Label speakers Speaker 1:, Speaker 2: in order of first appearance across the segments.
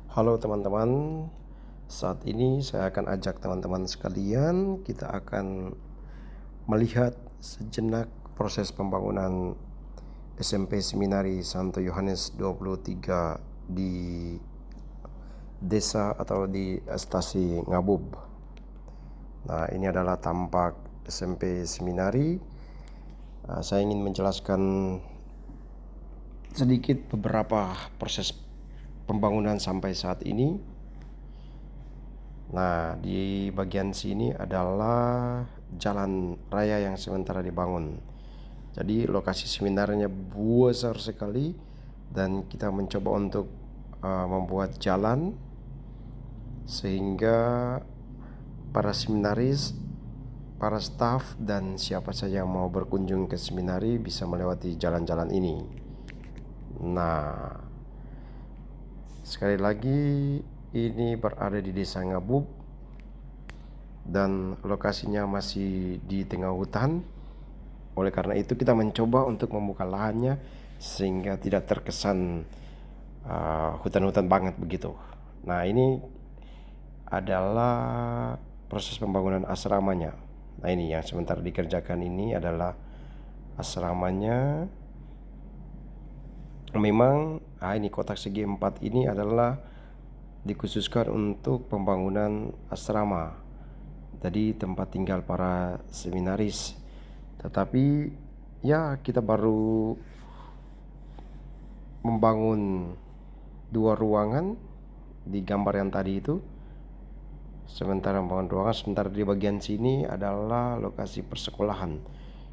Speaker 1: Halo teman-teman, saat ini saya akan ajak teman-teman sekalian, kita akan melihat sejenak proses pembangunan SMP Seminari Santo Yohanes 23 di desa atau di Stasi Ngabub. Nah, ini adalah tampak SMP Seminari. Saya ingin menjelaskan sedikit beberapa proses pembangunan sampai saat ini. Nah, di bagian sini adalah jalan raya yang sementara dibangun. Jadi lokasi seminarnya besar sekali dan kita mencoba untuk membuat jalan sehingga para seminaris, para staf dan siapa saja yang mau berkunjung ke seminari bisa melewati jalan-jalan ini. Nah, sekali lagi ini berada di Desa Ngabub dan lokasinya masih di tengah hutan. Oleh karena itu kita mencoba untuk membuka lahannya sehingga tidak terkesan hutan-hutan banget begitu. Nah, ini adalah proses pembangunan asramanya. Nah, ini yang sementara dikerjakan ini adalah asramanya. Memang ini kotak segi 4 ini adalah dikhususkan untuk pembangunan asrama, jadi tempat tinggal para seminaris. Tetapi ya kita baru membangun 2 ruangan di gambar yang tadi itu. Sementara membangun ruangan, sementara di bagian sini adalah lokasi persekolahan.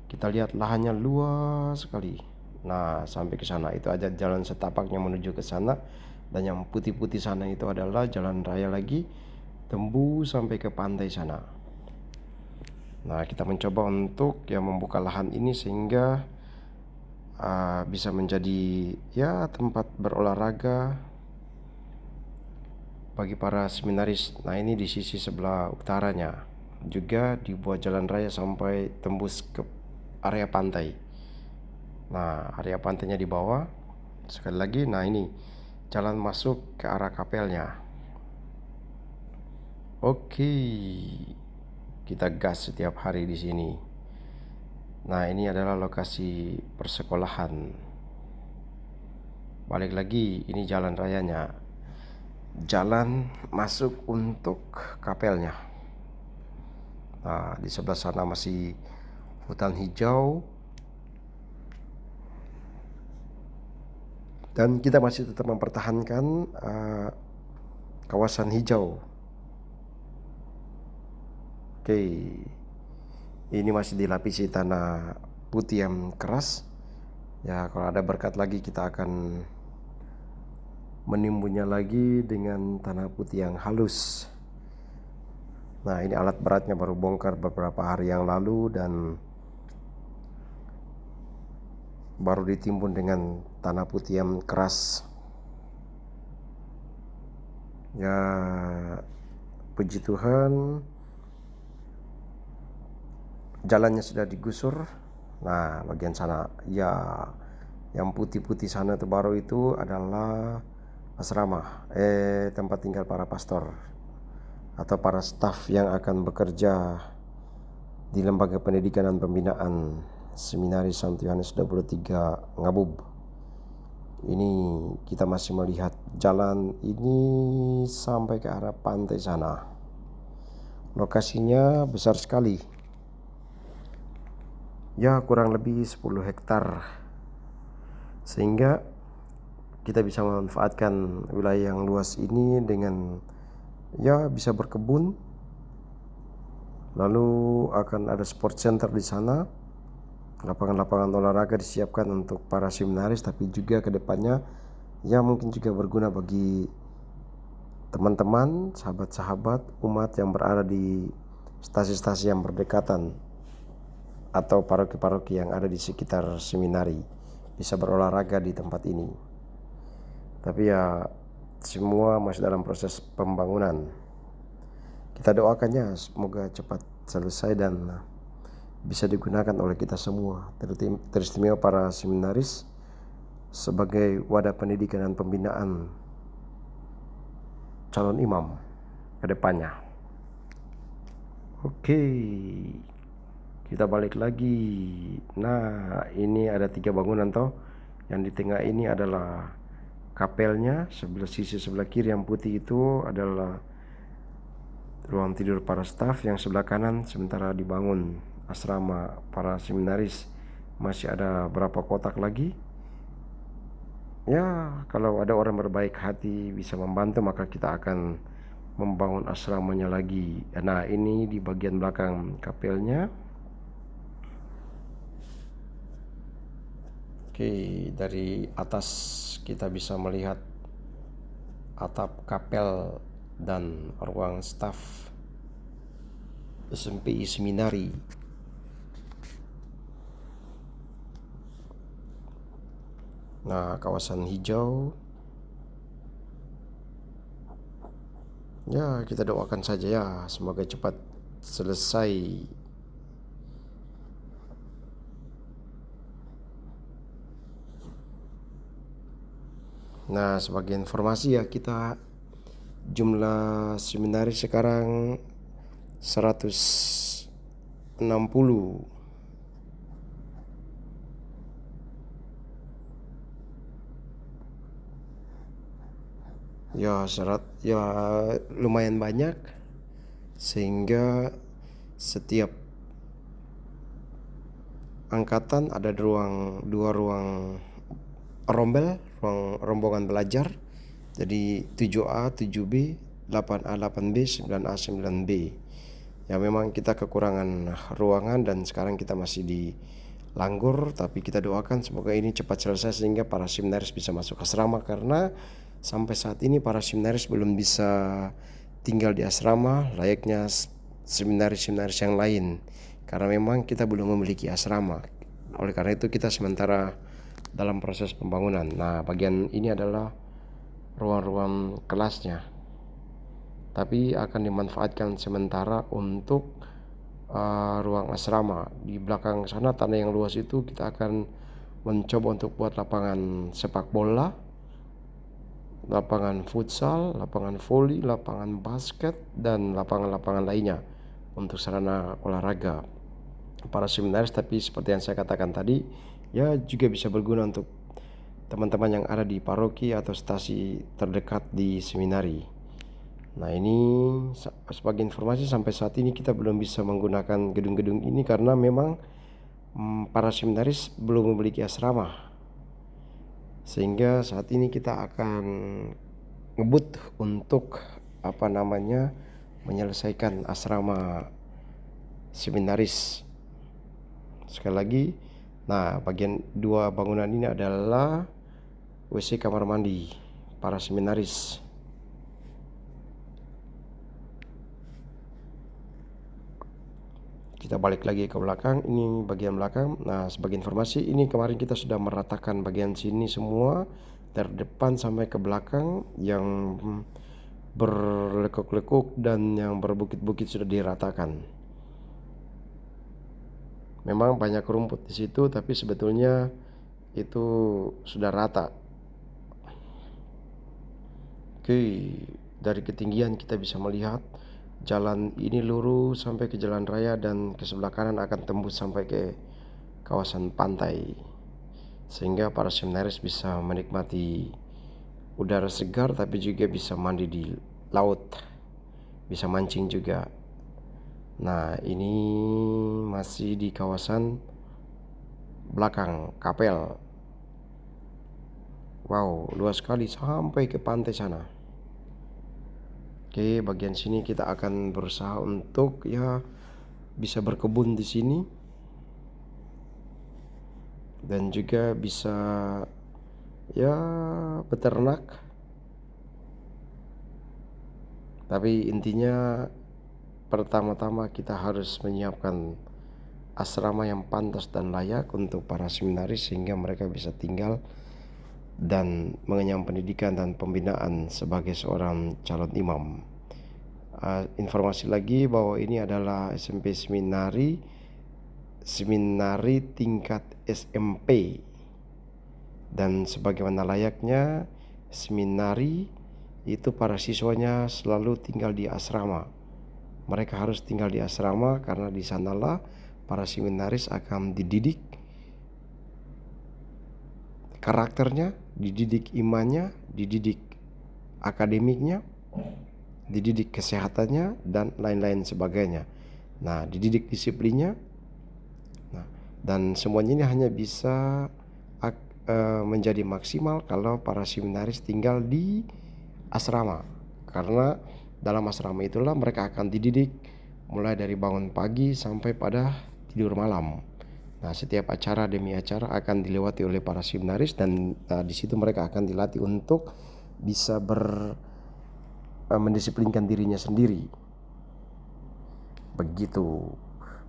Speaker 1: Kita lihat lahannya luas sekali. Nah, sampai ke sana itu aja jalan setapaknya menuju ke sana, dan yang putih-putih sana itu adalah jalan raya lagi tembus sampai ke pantai sana. Nah, kita mencoba untuk membuka lahan ini sehingga bisa menjadi tempat berolahraga bagi para seminaris. Nah, ini di sisi sebelah utaranya juga dibuat jalan raya sampai tembus ke area pantai. Nah, area pantainya di bawah. Sekali lagi, nah ini jalan masuk ke arah kapelnya. Oke, kita gas setiap hari di sini. Nah, ini adalah lokasi persekolahan. Balik lagi, ini jalan rayanya. Jalan masuk untuk kapelnya. Nah, di sebelah sana masih hutan hijau. Dan kita masih tetap mempertahankan kawasan hijau. Oke, ini masih dilapisi tanah putih yang keras. Ya, kalau ada berkat lagi kita akan menimbunnya lagi dengan tanah putih yang halus. Nah, ini alat beratnya baru bongkar beberapa hari yang lalu dan baru ditimbun dengan tanah putih yang keras. Ya, puji Tuhan, jalannya sudah digusur. Nah, bagian sana yang putih-putih sana itu baru itu adalah asrama, tempat tinggal para pastor atau para staf yang akan bekerja di lembaga pendidikan dan pembinaan Seminari Santo Yohanes 23 Ngabub. Ini kita masih melihat jalan ini sampai ke arah pantai sana. Lokasinya besar sekali. Ya, kurang lebih 10 hektar. Sehingga kita bisa memanfaatkan wilayah yang luas ini dengan bisa berkebun. Lalu akan ada sport center di sana. Lapangan-lapangan olahraga disiapkan untuk para seminaris, tapi juga ke depannya mungkin juga berguna bagi teman-teman, sahabat-sahabat umat yang berada di stasi-stasi yang berdekatan atau paroki-paroki yang ada di sekitar seminari bisa berolahraga di tempat ini. Tapi semua masih dalam proses pembangunan. Kita doakannya semoga cepat selesai dan bisa digunakan oleh kita semua, teristimewa para seminaris sebagai wadah pendidikan dan pembinaan calon imam ke depannya. Oke, kita balik lagi. Nah, ini ada 3 bangunan toh. Yang di tengah ini adalah kapelnya, sisi sebelah kiri yang putih itu adalah ruang tidur para staf, yang sebelah kanan sementara dibangun asrama para seminaris. Masih ada berapa kotak lagi. Ya, kalau ada orang berbaik hati bisa membantu, maka kita akan membangun asramanya lagi. Nah, ini di bagian belakang kapelnya. Oke, dari atas kita bisa melihat atap kapel dan ruang staf SMPI Seminari. Nah, kawasan hijau. Ya, kita doakan saja ya, semoga cepat selesai. Nah, sebagai informasi ya, kita jumlah seminaris sekarang 160. Ya, lumayan banyak, sehingga setiap angkatan ada dua ruang rombel, ruang rombongan belajar. Jadi 7A, 7B, 8A, 8B, 9A, 9B. Ya, memang kita kekurangan ruangan dan sekarang kita masih di Langgur, tapi kita doakan semoga ini cepat selesai sehingga para seminaris bisa masuk asrama, karena sampai saat ini para seminaris belum bisa tinggal di asrama layaknya seminaris-seminaris yang lain, karena memang kita belum memiliki asrama. Oleh karena itu kita sementara dalam proses pembangunan. Nah, bagian ini adalah ruang-ruang kelasnya, tapi akan dimanfaatkan sementara untuk ruang asrama. Di belakang sana tanah yang luas itu kita akan mencoba untuk buat lapangan sepak bola, lapangan futsal, lapangan voli, lapangan basket, dan lapangan-lapangan lainnya untuk sarana olahraga para seminaris. Tapi seperti yang saya katakan tadi, ya juga bisa berguna untuk teman-teman yang ada di paroki atau stasi terdekat di seminari. Nah, ini sebagai informasi, sampai saat ini kita belum bisa menggunakan gedung-gedung ini karena memang para seminaris belum memiliki asrama. Sehingga saat ini kita akan ngebut untuk menyelesaikan asrama seminaris. Sekali lagi, nah, bagian 2 bangunan ini adalah WC kamar mandi para seminaris. Kita balik lagi ke belakang, ini bagian belakang. Nah, sebagai informasi, ini kemarin kita sudah meratakan bagian sini semua, dari depan sampai ke belakang. Yang berlekuk-lekuk dan yang berbukit-bukit sudah diratakan. Memang banyak rumput di situ, tapi sebetulnya itu sudah rata. Oke, dari ketinggian kita bisa melihat jalan ini lurus sampai ke jalan raya, dan ke sebelah kanan akan tembus sampai ke kawasan pantai, sehingga para seminaris bisa menikmati udara segar, tapi juga bisa mandi di laut, bisa mancing juga. Nah, ini masih di kawasan belakang kapel. Wow, luas sekali sampai ke pantai sana. Oke, bagian sini kita akan berusaha untuk ya bisa berkebun di sini, dan juga bisa ya beternak. Tapi intinya pertama-tama kita harus menyiapkan asrama yang pantas dan layak untuk para seminaris, sehingga mereka bisa tinggal dan mengenyam pendidikan dan pembinaan sebagai seorang calon imam. Informasi lagi bahwa ini adalah SMP seminari tingkat SMP, dan sebagaimana layaknya seminari itu para siswanya selalu tinggal di asrama. Mereka harus tinggal di asrama karena di sanalah para seminaris akan dididik karakternya, dididik imannya, dididik akademiknya, dididik kesehatannya, dan lain-lain sebagainya. Nah, dididik disiplinnya. Nah, dan semuanya ini hanya bisa menjadi maksimal kalau para seminaris tinggal di asrama. Karena dalam asrama itulah mereka akan dididik mulai dari bangun pagi sampai pada tidur malam. Nah, setiap acara demi acara akan dilewati oleh para seminaris, dan di situ mereka akan dilatih untuk bisa mendisiplinkan dirinya sendiri. Begitu.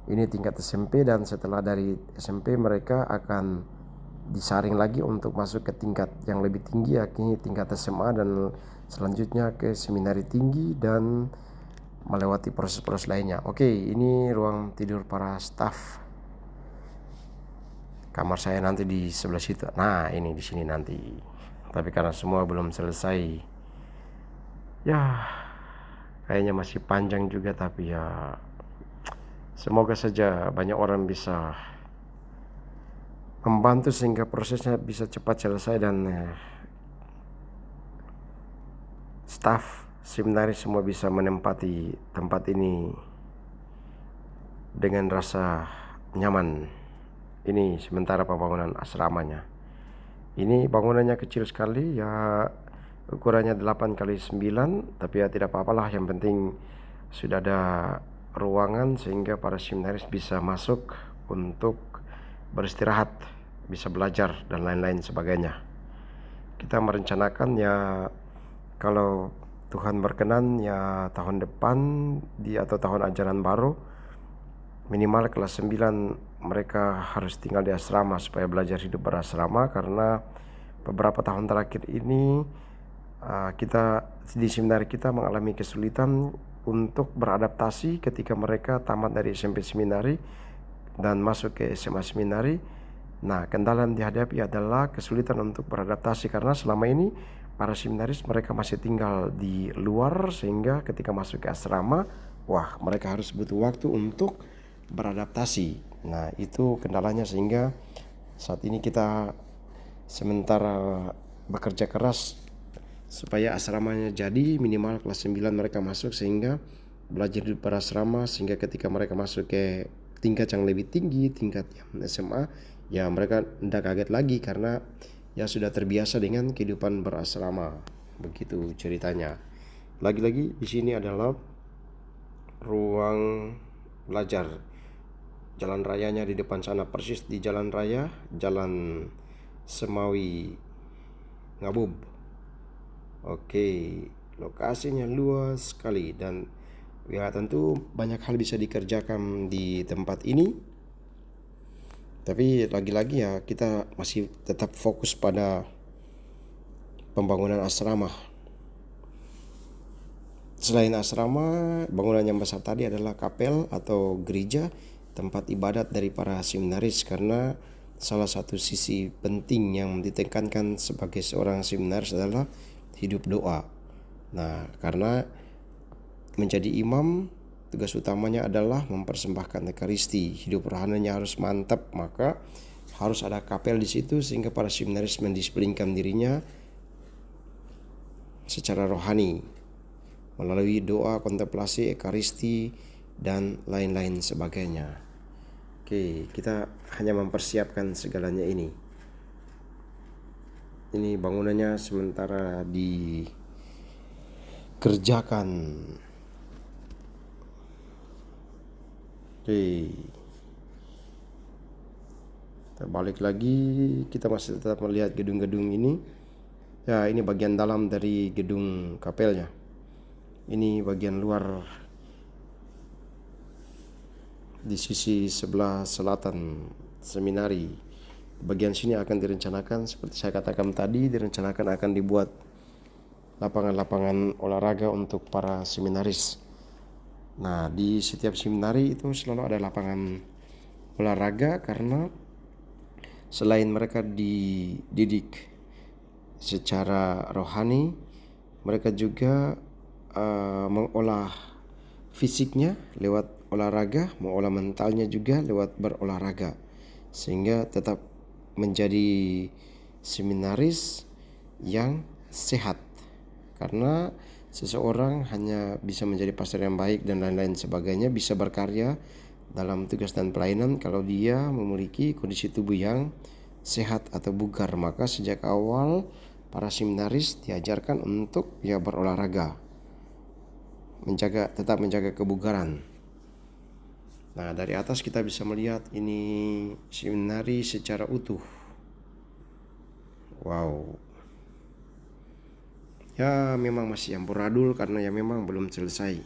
Speaker 1: Ini tingkat SMP, dan setelah dari SMP mereka akan disaring lagi untuk masuk ke tingkat yang lebih tinggi, yakni tingkat SMA, dan selanjutnya ke seminari tinggi dan melewati proses-proses lainnya. Oke, ini ruang tidur para staf. Kamar saya nanti di sebelah situ. Nah, ini di sini nanti. Tapi karena semua belum selesai, ya kayaknya masih panjang juga, tapi ya semoga saja banyak orang bisa membantu sehingga prosesnya bisa cepat selesai, dan staf seminaris semua bisa menempati tempat ini dengan rasa nyaman. Ini sementara pembangunan asramanya. Ini bangunannya kecil sekali, ya ukurannya 8x9, tapi ya tidak apa-apalah, yang penting sudah ada ruangan sehingga para seminaris bisa masuk untuk beristirahat, bisa belajar dan lain-lain sebagainya. Kita merencanakan ya kalau Tuhan berkenan ya tahun depan atau tahun ajaran baru minimal kelas 9 mereka harus tinggal di asrama supaya belajar hidup berasrama, karena beberapa tahun terakhir ini kita di seminar kita mengalami kesulitan untuk beradaptasi ketika mereka tamat dari SMP seminari dan masuk ke SMA seminari. Nah, kendala yang dihadapi adalah kesulitan untuk beradaptasi karena selama ini para seminaris mereka masih tinggal di luar, sehingga ketika masuk ke asrama, wah, mereka harus butuh waktu untuk beradaptasi. Nah, itu kendalanya, sehingga saat ini kita sementara bekerja keras supaya asramanya jadi minimal kelas 9 mereka masuk, sehingga belajar di asrama, sehingga ketika mereka masuk ke tingkat yang lebih tinggi, tingkat yang SMA, ya mereka tidak kaget lagi karena ya sudah terbiasa dengan kehidupan berasrama. Begitu ceritanya. Lagi-lagi di sini adalah ruang belajar. Jalan rayanya di depan sana, persis di jalan raya Jalan Semawi Ngabub. Oke, lokasinya luas sekali, dan ya tentu banyak hal bisa dikerjakan di tempat ini. Tapi lagi-lagi ya kita masih tetap fokus pada pembangunan asrama. Selain asrama, bangunan yang besar tadi adalah kapel atau gereja, tempat ibadat dari para seminaris, karena salah satu sisi penting yang ditekankan sebagai seorang seminaris adalah hidup doa. Nah, karena menjadi imam, tugas utamanya adalah mempersembahkan Ekaristi. Hidup rohaninya harus mantap, maka harus ada kapel di situ sehingga para seminaris mendisiplinkan dirinya secara rohani melalui doa, kontemplasi, Ekaristi, dan lain-lain sebagainya. Oke, kita hanya mempersiapkan segalanya ini. Ini bangunannya sementara dikerjakan. Oke, kita balik lagi. Kita masih tetap melihat gedung-gedung ini. Ya, ini bagian dalam dari gedung kapelnya. Ini bagian luar di sisi sebelah selatan seminari. Bagian sini akan direncanakan seperti saya katakan tadi, direncanakan akan dibuat lapangan-lapangan olahraga untuk para seminaris. Nah, di setiap seminari itu selalu ada lapangan olahraga, karena selain mereka dididik secara rohani, Mereka juga mengolah fisiknya lewat olahraga, mengolah mentalnya juga lewat berolahraga, sehingga tetap menjadi seminaris yang sehat. Karena seseorang hanya bisa menjadi pastor yang baik dan lain-lain sebagainya, bisa berkarya dalam tugas dan pelayanan kalau dia memiliki kondisi tubuh yang sehat atau bugar. Maka sejak awal para seminaris diajarkan untuk berolahraga, tetap menjaga kebugaran. Nah, dari atas kita bisa melihat ini seminari secara utuh. Wow. Ya memang masih amburadul karena memang belum selesai.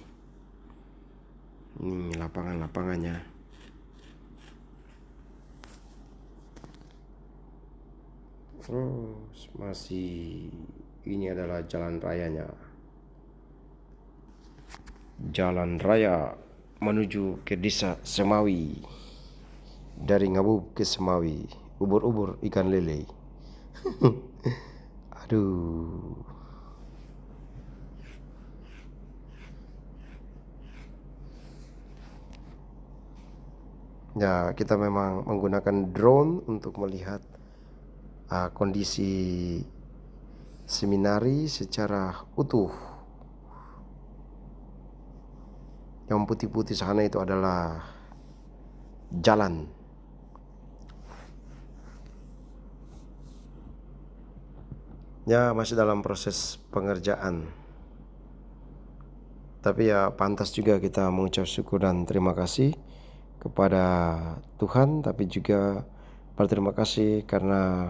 Speaker 1: Ini lapangan-lapangannya. Masih ini adalah jalan rayanya. Jalan raya menuju ke desa Semawi. Dari Ngabub ke Semawi, ubur-ubur ikan lele. Aduh. Ya, kita memang menggunakan drone untuk melihat kondisi seminari secara utuh. Yang putih-putih sana itu adalah jalan. Ya, masih dalam proses pengerjaan. Tapi pantas juga kita mengucap syukur dan terima kasih kepada Tuhan, tapi juga berterima kasih karena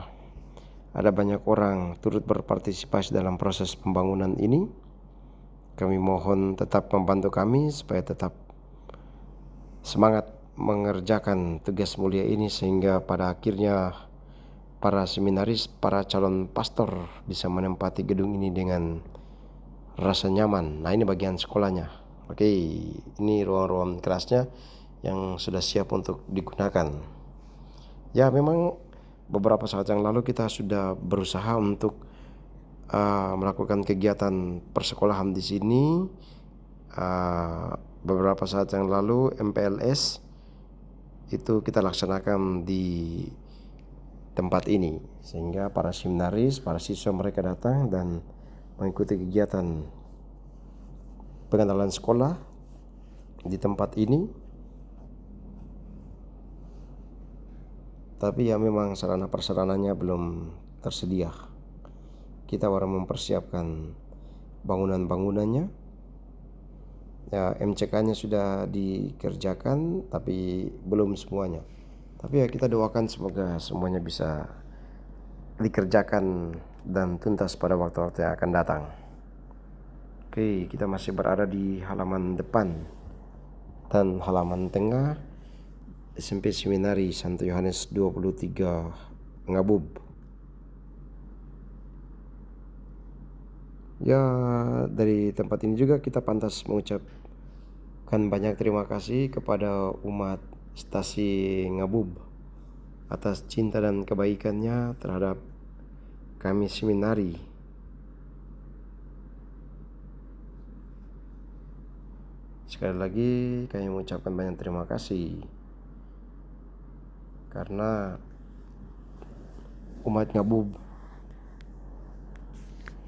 Speaker 1: ada banyak orang turut berpartisipasi dalam proses pembangunan ini. Kami mohon tetap membantu kami supaya tetap semangat mengerjakan tugas mulia ini, sehingga pada akhirnya para seminaris, para calon pastor bisa menempati gedung ini dengan rasa nyaman. Nah, ini bagian sekolahnya. Oke, ini ruang-ruang kelasnya yang sudah siap untuk digunakan. Ya, memang beberapa saat yang lalu kita sudah berusaha untuk melakukan kegiatan persekolahan di sini. Beberapa saat yang lalu MPLS itu kita laksanakan di tempat ini, sehingga para seminaris, para siswa mereka datang dan mengikuti kegiatan pengenalan sekolah di tempat ini. Tapi memang sarana prasarananya belum tersedia. Kita baru mempersiapkan bangunan-bangunannya. Ya, MCK-nya sudah dikerjakan tapi belum semuanya. Tapi kita doakan semoga semuanya bisa dikerjakan dan tuntas pada waktu-waktu yang akan datang. Oke, kita masih berada di halaman depan dan halaman tengah SMP Seminari Santo Yohanes 23 Ngabub. Ya, dari tempat ini juga kita pantas mengucapkan banyak terima kasih kepada umat Stasi Ngabub atas cinta dan kebaikannya terhadap kami seminari. Sekali lagi kami mengucapkan banyak terima kasih karena umat Ngabub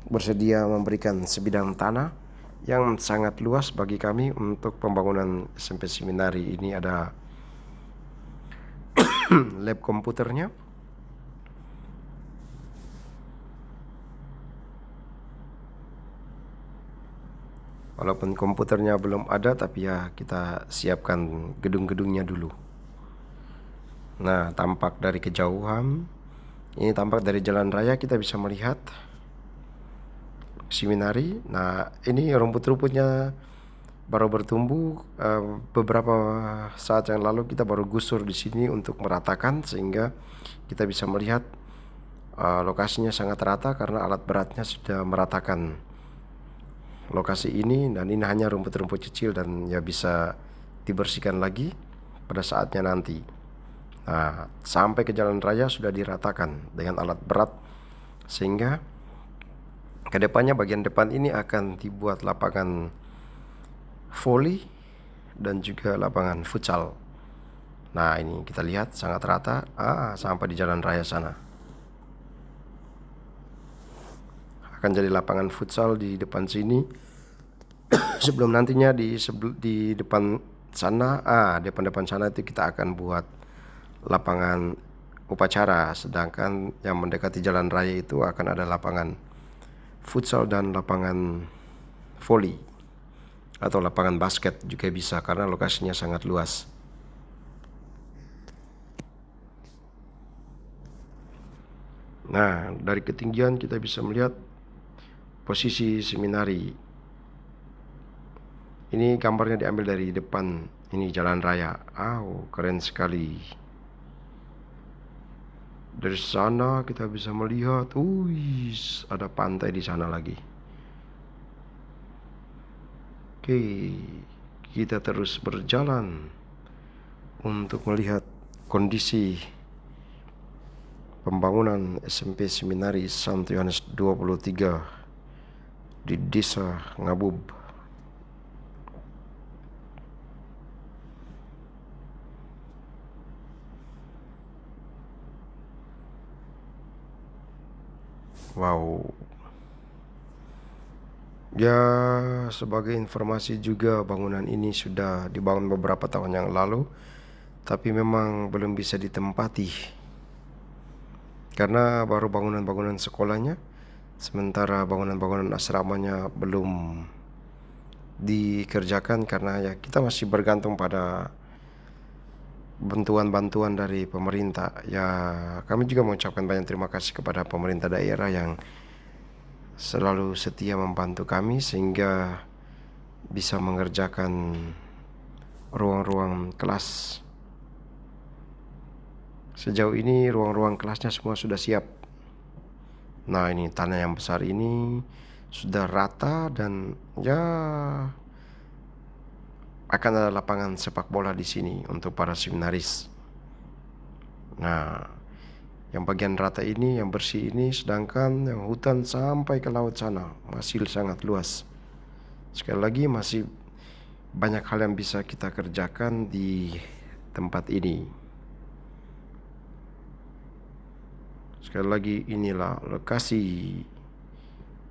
Speaker 1: bersedia memberikan sebidang tanah yang sangat luas bagi kami untuk pembangunan SMP Seminari ini. Ada lab komputernya, walaupun komputernya belum ada, tapi kita siapkan gedung-gedungnya dulu. Nah, tampak dari kejauhan, ini tampak dari jalan raya kita bisa melihat seminari. Nah, ini rumput-rumputnya baru bertumbuh. Beberapa saat yang lalu kita baru gusur di sini untuk meratakan, sehingga kita bisa melihat lokasinya sangat rata karena alat beratnya sudah meratakan lokasi ini. Dan ini hanya rumput-rumput kecil dan bisa dibersihkan lagi pada saatnya nanti. Nah, sampai ke jalan raya sudah diratakan dengan alat berat, sehingga Kedepannya bagian depan ini akan dibuat lapangan voli dan juga lapangan futsal. Nah, ini kita lihat sangat rata sampai di jalan raya sana. Akan jadi lapangan futsal di depan sini. Sebelum nantinya di depan sana, depan sana itu kita akan buat lapangan upacara, sedangkan yang mendekati jalan raya itu akan ada lapangan futsal dan lapangan voli atau lapangan basket juga bisa karena lokasinya sangat luas. Nah, dari ketinggian kita bisa melihat posisi seminari. Ini gambarnya diambil dari depan ini jalan raya. Keren sekali. Dari sana kita bisa melihat, ada pantai di sana lagi. Oke, kita terus berjalan untuk melihat kondisi pembangunan SMP Seminari Santo Yohanes 23 di Desa Ngabub. Wow. Ya, sebagai informasi juga bangunan ini sudah dibangun beberapa tahun yang lalu, tapi memang belum bisa ditempati karena baru bangunan-bangunan sekolahnya, sementara bangunan-bangunan asramanya belum dikerjakan karena ya kita masih bergantung pada bantuan-bantuan dari pemerintah. Ya, kami juga mengucapkan banyak terima kasih kepada pemerintah daerah yang selalu setia membantu kami sehingga bisa mengerjakan ruang-ruang kelas. Sejauh ini ruang-ruang kelasnya semua sudah siap. Nah, ini tanah yang besar ini sudah rata dan ya akan ada lapangan sepak bola di sini untuk para seminaris. Nah, yang bagian rata ini, yang bersih ini, sedangkan yang hutan sampai ke laut sana masih sangat luas. Sekali lagi masih banyak hal yang bisa kita kerjakan di tempat ini. Sekali lagi, inilah lokasi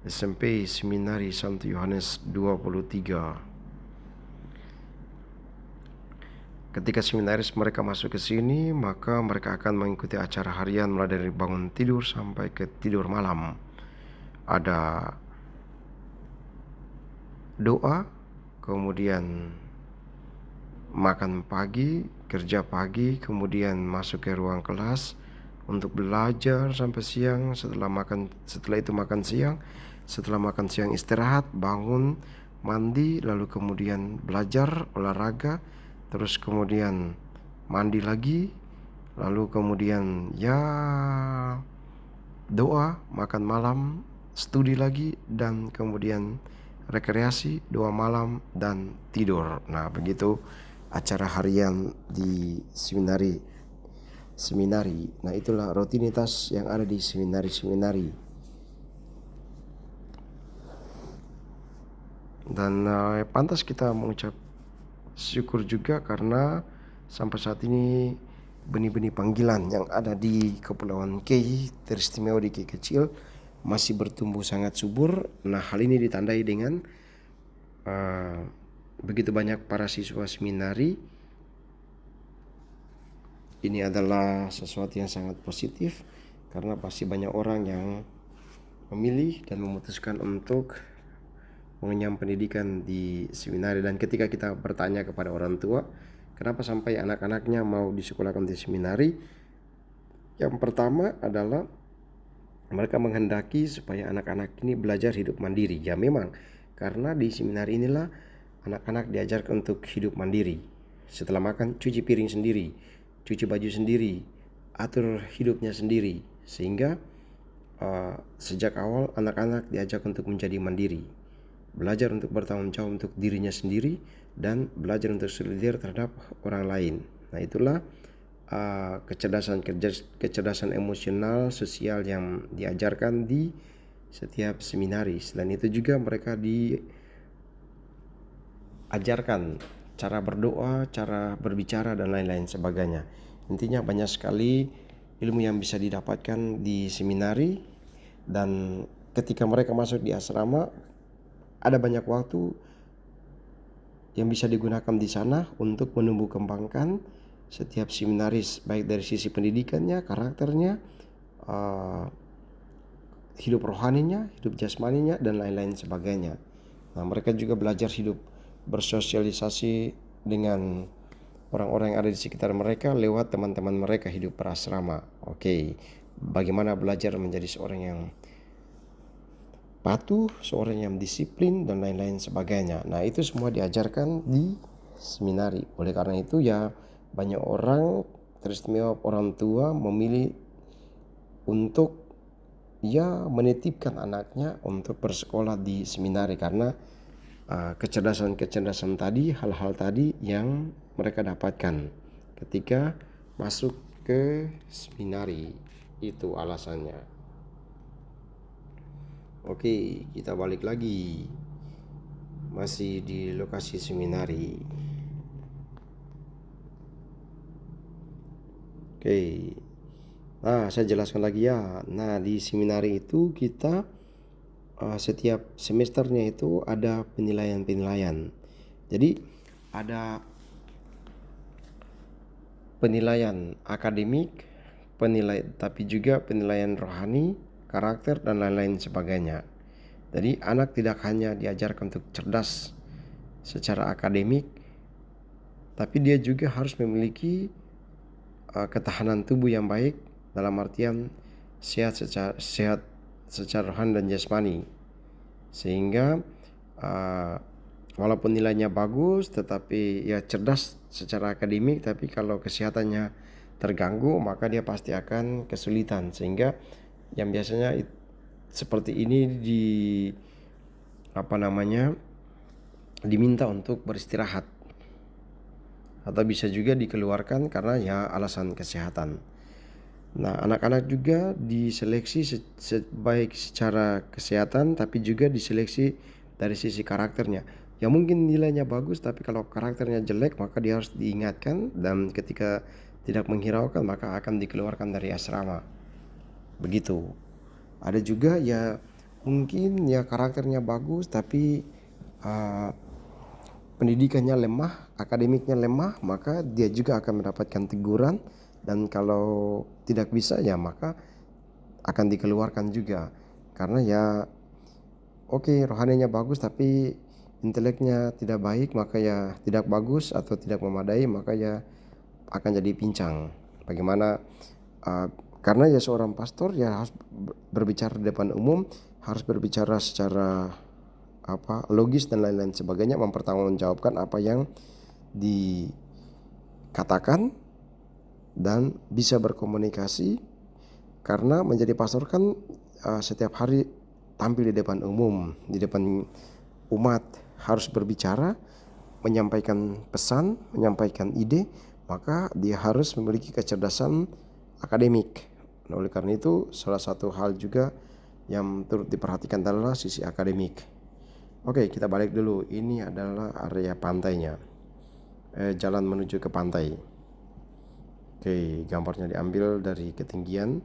Speaker 1: SMP Seminari Santo Yohanes 23. Ketika seminaris mereka masuk ke sini, maka mereka akan mengikuti acara harian mulai dari bangun tidur sampai ke tidur malam. Ada doa, kemudian makan pagi, kerja pagi, kemudian masuk ke ruang kelas untuk belajar sampai siang. Setelah itu makan siang. Setelah makan siang istirahat, bangun, mandi, lalu kemudian belajar, olahraga, terus kemudian mandi lagi, lalu kemudian ya doa, makan malam, studi lagi, dan kemudian rekreasi, doa malam, dan tidur. Nah, begitu acara harian di seminari. Nah, itulah rutinitas yang ada di seminari. Dan pantas kita mengucap syukur juga karena sampai saat ini benih-benih panggilan yang ada di Kepulauan Kei, teristimewa di Kei Kecil, masih bertumbuh sangat subur. Nah, hal ini ditandai dengan begitu banyak para siswa seminari. Ini adalah sesuatu yang sangat positif karena pasti banyak orang yang memilih dan memutuskan untuk mengenyam pendidikan di seminari. Dan ketika kita bertanya kepada orang tua, kenapa sampai anak-anaknya mau disekolahkan di seminari? Yang pertama adalah mereka menghendaki supaya anak-anak ini belajar hidup mandiri. Ya memang, karena di seminari inilah anak-anak diajarkan untuk hidup mandiri. Setelah makan, cuci piring sendiri, cuci baju sendiri, atur hidupnya sendiri. Sehingga sejak awal anak-anak diajak untuk menjadi mandiri, belajar untuk bertanggung jawab untuk dirinya sendiri, dan belajar untuk solidar terhadap orang lain. Nah, itulah kecerdasan emosional sosial yang diajarkan di setiap seminaris. Dan itu juga mereka diajarkan cara berdoa, cara berbicara, dan lain-lain sebagainya. Intinya banyak sekali ilmu yang bisa didapatkan di seminari, dan ketika mereka masuk di asrama ada banyak waktu yang bisa digunakan di sana untuk menumbuh kembangkan setiap seminaris, baik dari sisi pendidikannya, karakternya, hidup rohaninya, hidup jasmaninya, dan lain-lain sebagainya. Nah, mereka juga belajar hidup bersosialisasi dengan orang-orang yang ada di sekitar mereka lewat teman-teman mereka hidup berasrama. Oke, bagaimana belajar menjadi seorang yang patuh, seorang yang disiplin, dan lain-lain sebagainya. Nah, itu semua diajarkan di seminari. Oleh karena itu ya banyak orang, teristimewa orang tua, memilih untuk ya menitipkan anaknya untuk bersekolah di seminari, karena kecerdasan-kecerdasan tadi, hal-hal tadi yang mereka dapatkan ketika masuk ke seminari. Itu alasannya. Oke, kita balik lagi. Masih di lokasi seminari. Oke. Nah, saya jelaskan lagi ya. Nah, di seminari itu kita setiap semesternya itu ada penilaian-penilaian. Jadi ada penilaian akademik, tapi juga penilaian rohani, karakter, dan lain-lain sebagainya. Jadi anak tidak hanya diajarkan untuk cerdas secara akademik, tapi dia juga harus memiliki ketahanan tubuh yang baik, dalam artian sehat secara rohani dan jasmani, sehingga walaupun nilainya bagus tetapi ya cerdas secara akademik, tapi kalau kesehatannya terganggu maka dia pasti akan kesulitan. Sehingga yang biasanya seperti ini diminta untuk beristirahat, atau bisa juga dikeluarkan karena ya alasan kesehatan. Nah, anak-anak juga diseleksi baik secara kesehatan, tapi juga diseleksi dari sisi karakternya. Ya mungkin nilainya bagus, tapi kalau karakternya jelek maka dia harus diingatkan, dan ketika tidak menghiraukan maka akan dikeluarkan dari asrama. Begitu. Ada juga ya mungkin ya karakternya bagus tapi pendidikannya lemah, akademiknya lemah, maka dia juga akan mendapatkan teguran, dan kalau tidak bisa ya maka akan dikeluarkan juga. Karena ya rohaninya bagus tapi inteleknya tidak baik, maka ya tidak bagus atau tidak memadai, maka ya akan jadi pincang. Bagaimana karena ya seorang pastor ya harus berbicara di depan umum, harus berbicara secara logis dan lain-lain sebagainya, mempertanggungjawabkan apa yang dikatakan dan bisa berkomunikasi. Karena menjadi pastor kan setiap hari tampil di depan umum, di depan umat, harus berbicara, menyampaikan pesan, menyampaikan ide, maka dia harus memiliki kecerdasan akademik. Nah, oleh karena itu salah satu hal juga yang turut diperhatikan adalah sisi akademik. Oke, kita balik dulu. Ini adalah area pantainya, jalan menuju ke pantai. Oke, gambarnya diambil dari ketinggian.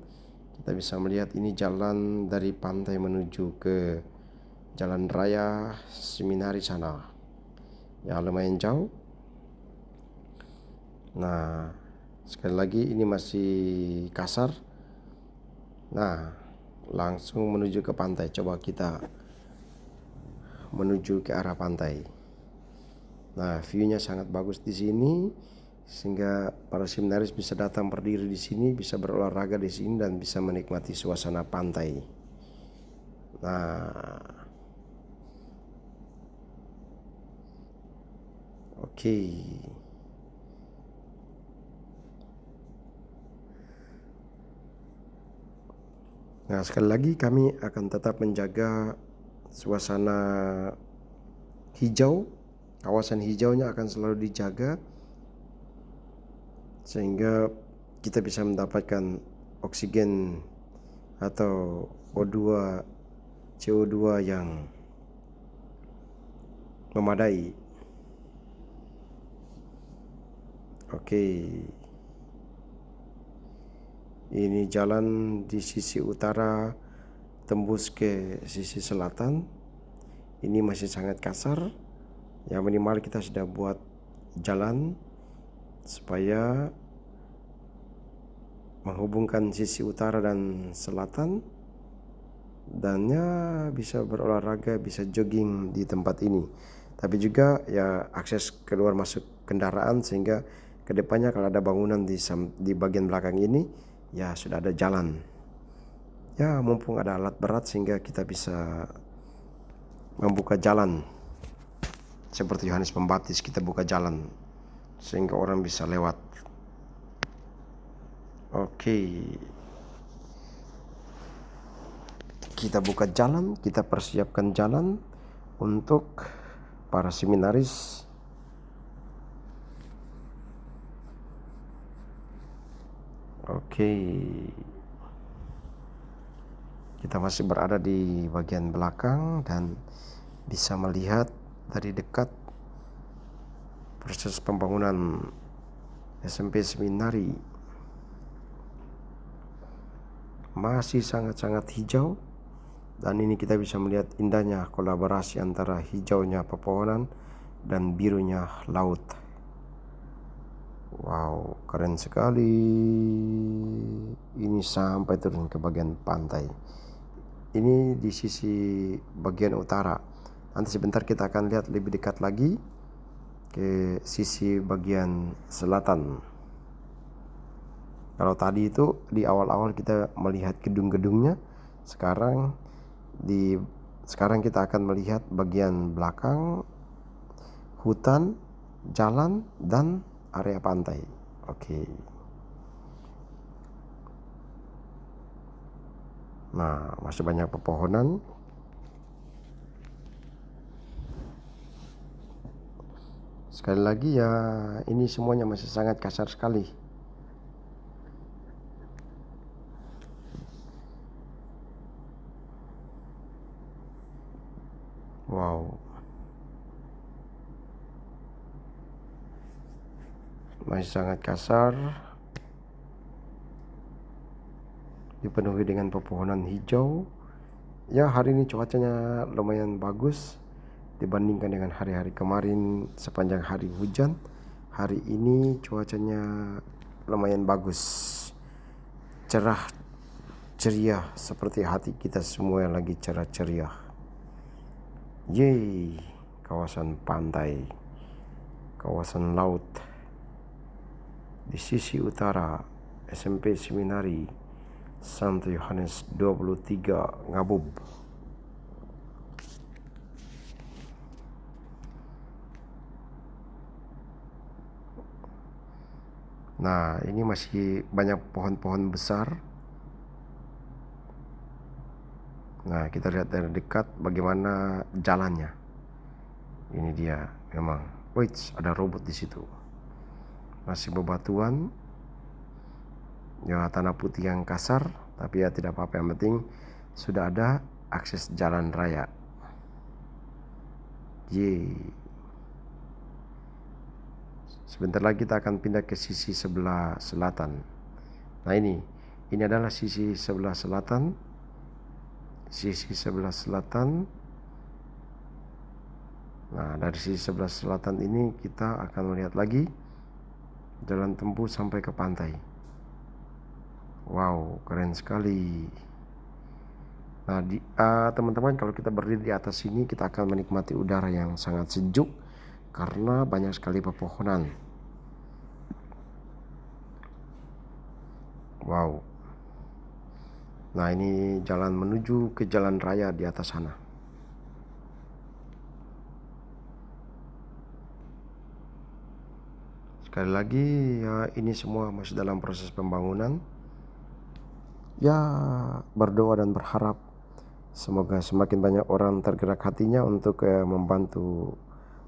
Speaker 1: Kita bisa melihat ini jalan dari pantai menuju ke jalan raya seminari sana. Ya, lumayan jauh. Nah, sekali lagi ini masih kasar. Nah, langsung menuju ke pantai. Coba kita menuju ke arah pantai. Nah, view-nya sangat bagus di sini, sehingga para seminaris bisa datang berdiri di sini, bisa berolahraga di sini, dan bisa menikmati suasana pantai. Nah, oke. Nah, sekali lagi kami akan tetap menjaga suasana hijau, kawasan hijaunya akan selalu dijaga, sehingga kita bisa mendapatkan oksigen atau O2 CO2 yang memadai. Oke, ini jalan di sisi utara tembus ke sisi selatan. Ini masih sangat kasar. Yang minimal kita sudah buat jalan supaya menghubungkan sisi utara dan selatan, dan ya bisa berolahraga, bisa jogging di tempat ini. Tapi juga ya akses keluar masuk kendaraan, sehingga kedepannya kalau ada bangunan di bagian belakang ini ya sudah ada jalan. Ya mumpung ada alat berat sehingga kita bisa membuka jalan. Seperti Yohanes Pembaptis, kita buka jalan sehingga orang bisa lewat. Oke, kita buka jalan, kita persiapkan jalan untuk para seminaris. Oke, kita masih berada di bagian belakang dan bisa melihat dari dekat proses pembangunan SMP Seminari. Masih sangat-sangat hijau, dan ini kita bisa melihat indahnya kolaborasi antara hijaunya pepohonan dan birunya laut. Wow, keren sekali. Ini sampai turun ke bagian pantai. Ini di sisi bagian utara. Nanti sebentar kita akan lihat lebih dekat lagi ke sisi bagian selatan. Kalau tadi itu di awal-awal kita melihat gedung-gedungnya, sekarang kita akan melihat bagian belakang, hutan, jalan, dan area pantai. Oke. Nah, masih banyak pepohonan. Sekali lagi ya, ini semuanya masih sangat kasar sekali. Wow, masih sangat kasar, dipenuhi dengan pepohonan hijau. Ya, hari ini cuacanya lumayan bagus dibandingkan dengan hari-hari kemarin sepanjang hari hujan. Hari ini cuacanya lumayan bagus, cerah ceria, seperti hati kita semua yang lagi cerah ceria. Yeay, kawasan pantai, kawasan laut di sisi utara SMP Seminari Santo Yohanes 23 Ngabub. Nah, ini masih banyak pohon-pohon besar. Nah, kita lihat dari dekat bagaimana jalannya. Ini dia, memang. Wait, ada robot di situ. Masih bebatuan. Ya, tanah putih yang kasar, tapi ya tidak apa-apa, yang penting sudah ada akses jalan raya. Yeay. Sebentar lagi kita akan pindah ke sisi sebelah selatan. Nah, ini adalah sisi sebelah selatan. Sisi sebelah selatan. Nah, dari sisi sebelah selatan ini kita akan melihat lagi jalan tembus sampai ke pantai. Wow, keren sekali. Nah, teman-teman, kalau kita berdiri di atas sini, kita akan menikmati udara yang sangat sejuk karena banyak sekali pepohonan. Wow. Nah, ini jalan menuju ke jalan raya di atas sana. Sekali lagi ya, ini semua masih dalam proses pembangunan. Ya, berdoa dan berharap semoga semakin banyak orang tergerak hatinya untuk membantu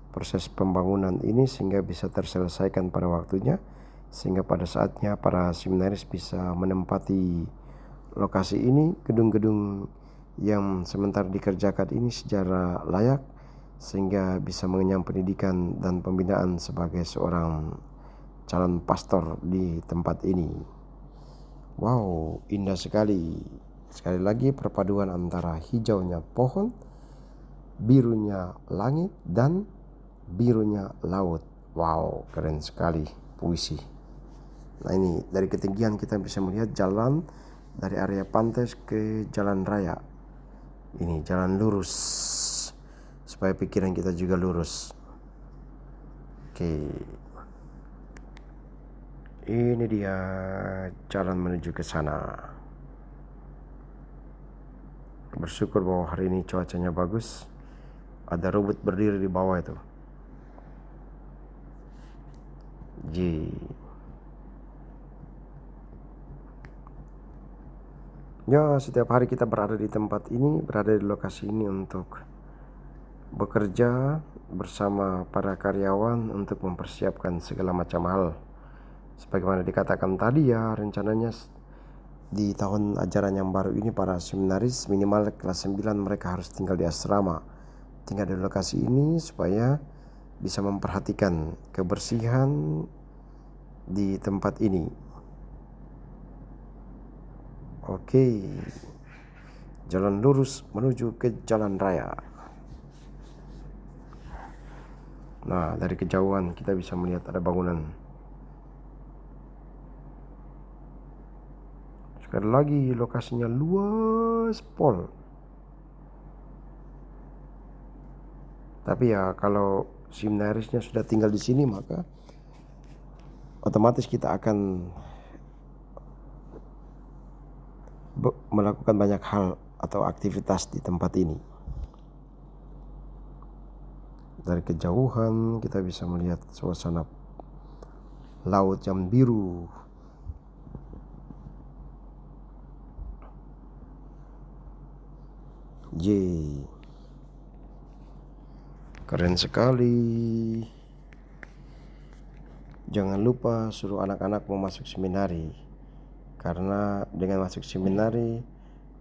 Speaker 1: proses pembangunan ini sehingga bisa terselesaikan pada waktunya, sehingga pada saatnya para seminaris bisa menempati lokasi ini, gedung-gedung yang sementara dikerjakan ini secara layak sehingga bisa mengenyam pendidikan dan pembinaan sebagai seorang calon pastor di tempat ini. Wow, indah sekali. Sekali lagi perpaduan antara hijaunya pohon, birunya langit, dan birunya laut. Wow, keren sekali puisi. Nah, ini dari ketinggian kita bisa melihat jalan dari area pantai ke jalan raya. Ini jalan lurus supaya pikiran kita juga lurus. Oke. Ini dia jalan menuju ke sana. Bersyukur bahwa hari ini cuacanya bagus. Ada rumput berdiri di bawah itu. Ya, setiap hari kita berada di tempat ini, berada di lokasi ini untuk bekerja bersama para karyawan untuk mempersiapkan segala macam hal. Sebagaimana dikatakan tadi ya, rencananya di tahun ajaran yang baru ini para seminaris minimal kelas 9 mereka harus tinggal di asrama, tinggal di lokasi ini supaya bisa memperhatikan kebersihan di tempat ini. Oke, jalan lurus menuju ke jalan raya. Nah, dari kejauhan kita bisa melihat ada bangunan. Sekali lagi lokasinya luas pol. Tapi ya kalau seminarisnya sudah tinggal di sini maka otomatis kita akan melakukan banyak hal atau aktivitas di tempat ini. Dari kejauhan kita bisa melihat suasana laut yang biru. Keren sekali. Jangan lupa suruh anak-anak mau masuk seminari, karena dengan masuk seminari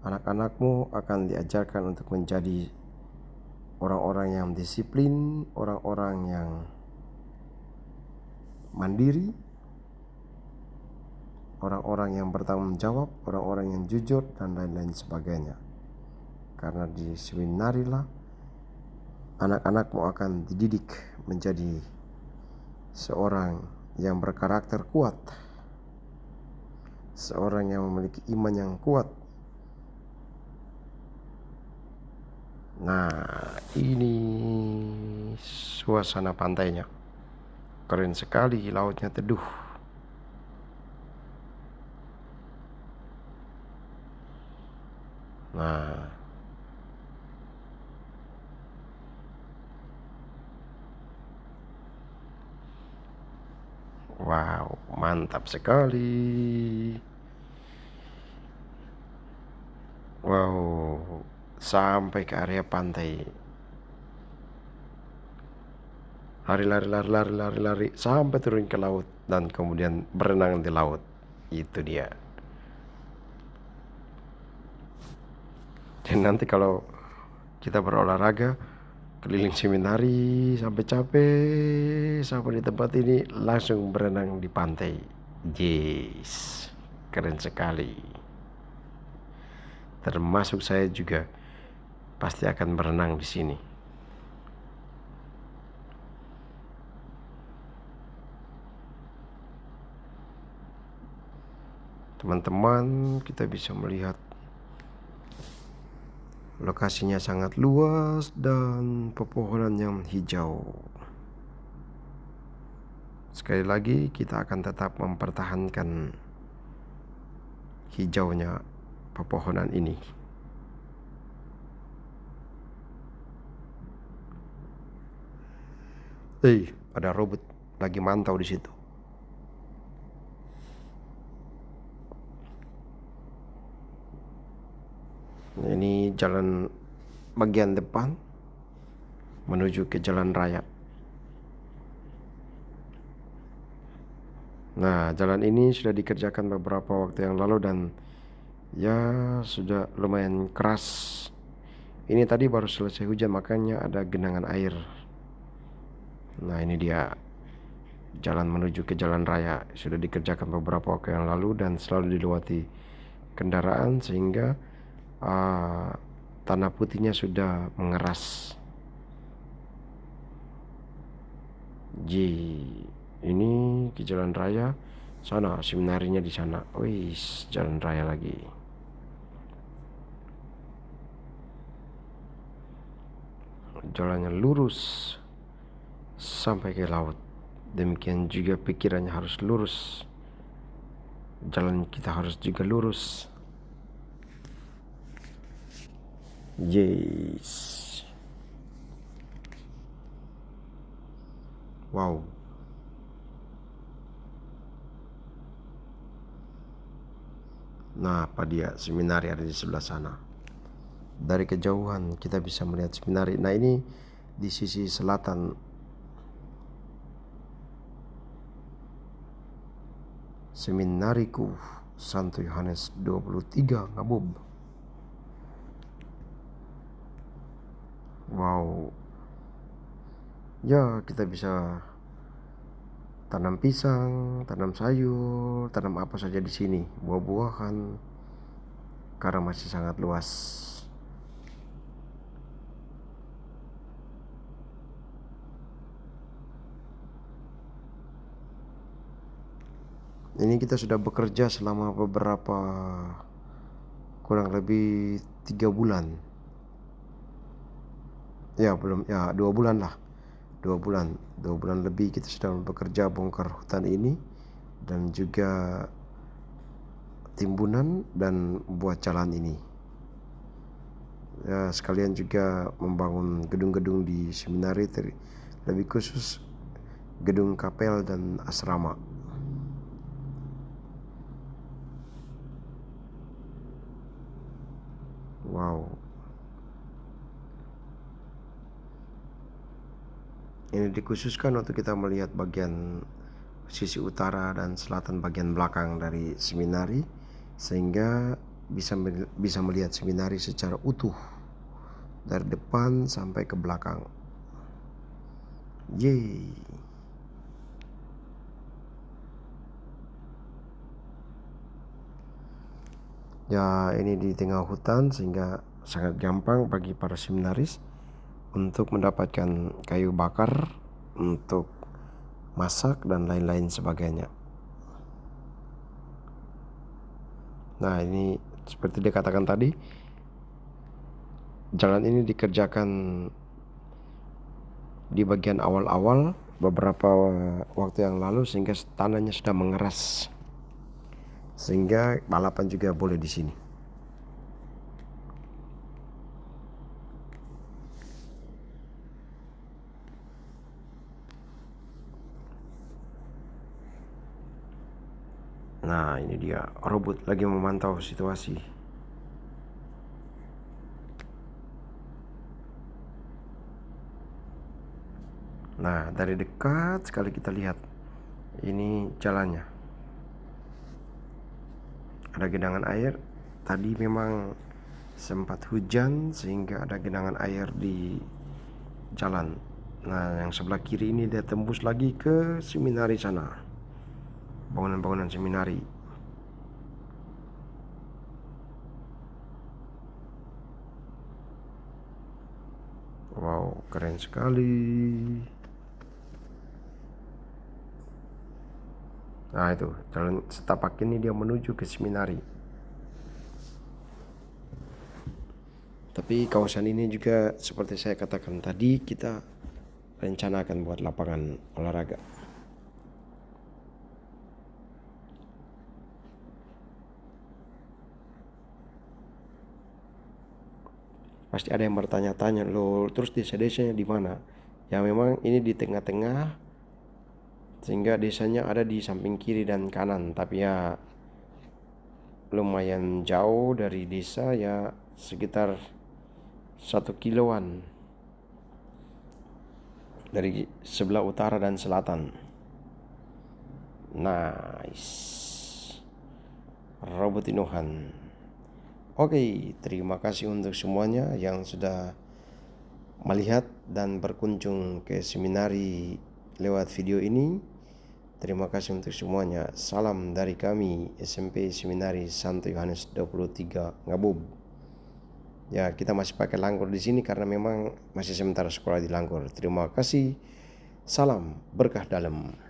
Speaker 1: anak-anakmu akan diajarkan untuk menjadi orang-orang yang disiplin, orang-orang yang mandiri, orang-orang yang bertanggung jawab, orang-orang yang jujur, dan lain-lain sebagainya. Karena di seminari lah anak-anakmu akan dididik menjadi seorang yang berkarakter kuat, seorang yang memiliki iman yang kuat. Nah, ini suasana pantainya. Keren sekali, lautnya teduh. Nah, wow, mantap sekali. Wow, sampai ke area pantai. Lari sampai turun ke laut dan kemudian berenang di laut. Itu dia. Dan nanti kalau kita berolahraga keliling seminari sampai capek, sampai di tempat ini langsung berenang di pantai. Yes, keren sekali. Termasuk saya juga pasti akan berenang di sini. Teman-teman, kita bisa melihat lokasinya sangat luas dan pepohonan yang hijau. Sekali lagi kita akan tetap mempertahankan hijaunya pepohonan ini. Ada robot lagi mantau di situ. Ini jalan bagian depan menuju ke jalan raya. Nah, jalan ini sudah dikerjakan beberapa waktu yang lalu dan ya sudah lumayan keras. Ini tadi baru selesai hujan, makanya ada genangan air. Nah, ini dia jalan menuju ke jalan raya. Sudah dikerjakan beberapa waktu yang lalu dan selalu dilewati kendaraan, sehingga tanah putihnya sudah mengeras. Ini ke jalan raya. Sana seminarinya di sana. Wis, jalan raya lagi. Jalannya lurus sampai ke laut. Demikian juga pikirannya harus lurus. Jalan kita harus juga lurus. Yes. Wow. Nah, apa dia seminari ada di sebelah sana. Dari kejauhan kita bisa melihat seminari. Nah, ini di sisi selatan. Seminariku Santo Yohanes 23 Ngabob. Wow. Ya, kita bisa tanam pisang, tanam sayur, tanam apa saja di sini, buah-buahan, karena masih sangat luas. Ini kita sudah bekerja selama kurang lebih 3 bulan. Ya belum, ya 2 bulan lah. 2 bulan lebih kita sudah bekerja bongkar hutan ini, dan juga timbunan dan buat jalan ini. Ya, sekalian juga membangun gedung-gedung di seminari, lebih khusus gedung kapel dan asrama. Wow. Ini dikhususkan untuk kita melihat bagian sisi utara dan selatan bagian belakang dari seminari, sehingga bisa melihat seminari secara utuh dari depan sampai ke belakang. Yeay. Ya, ini di tengah hutan, sehingga sangat gampang bagi para seminaris untuk mendapatkan kayu bakar untuk masak dan lain-lain sebagainya. Nah, ini seperti dikatakan tadi, jalan ini dikerjakan di bagian awal-awal beberapa waktu yang lalu, sehingga tanahnya sudah mengeras, sehingga balapan juga boleh di sini. Nah, ini dia robot lagi memantau situasi. Nah, dari dekat sekali kita lihat ini jalannya. Ada genangan air. Tadi memang sempat hujan sehingga ada genangan air di jalan. Nah, yang sebelah kiri ini dia tembus lagi ke seminari sana, bangunan-bangunan seminari. Wow, keren sekali. Nah, itu jalan setapak ini dia menuju ke seminari. Tapi kawasan ini juga seperti saya katakan tadi, kita rencanakan buat lapangan olahraga. Pasti ada yang bertanya-tanya, loh terus desa-desanya di mana? Ya memang ini di tengah-tengah, sehingga desanya ada di samping kiri dan kanan. Tapi ya lumayan jauh dari desa, ya sekitar 1 kiloan dari sebelah utara dan selatan. Nice. Robot Inohan. Oke, terima kasih untuk semuanya yang sudah melihat dan berkunjung ke seminari lewat video ini. Terima kasih untuk semuanya. Salam dari kami SMP Seminari Santo Yohanes 23 Ngabub. Ya, kita masih pakai Langgur di sini karena memang masih sementara sekolah di Langgur. Terima kasih. Salam berkah dalam.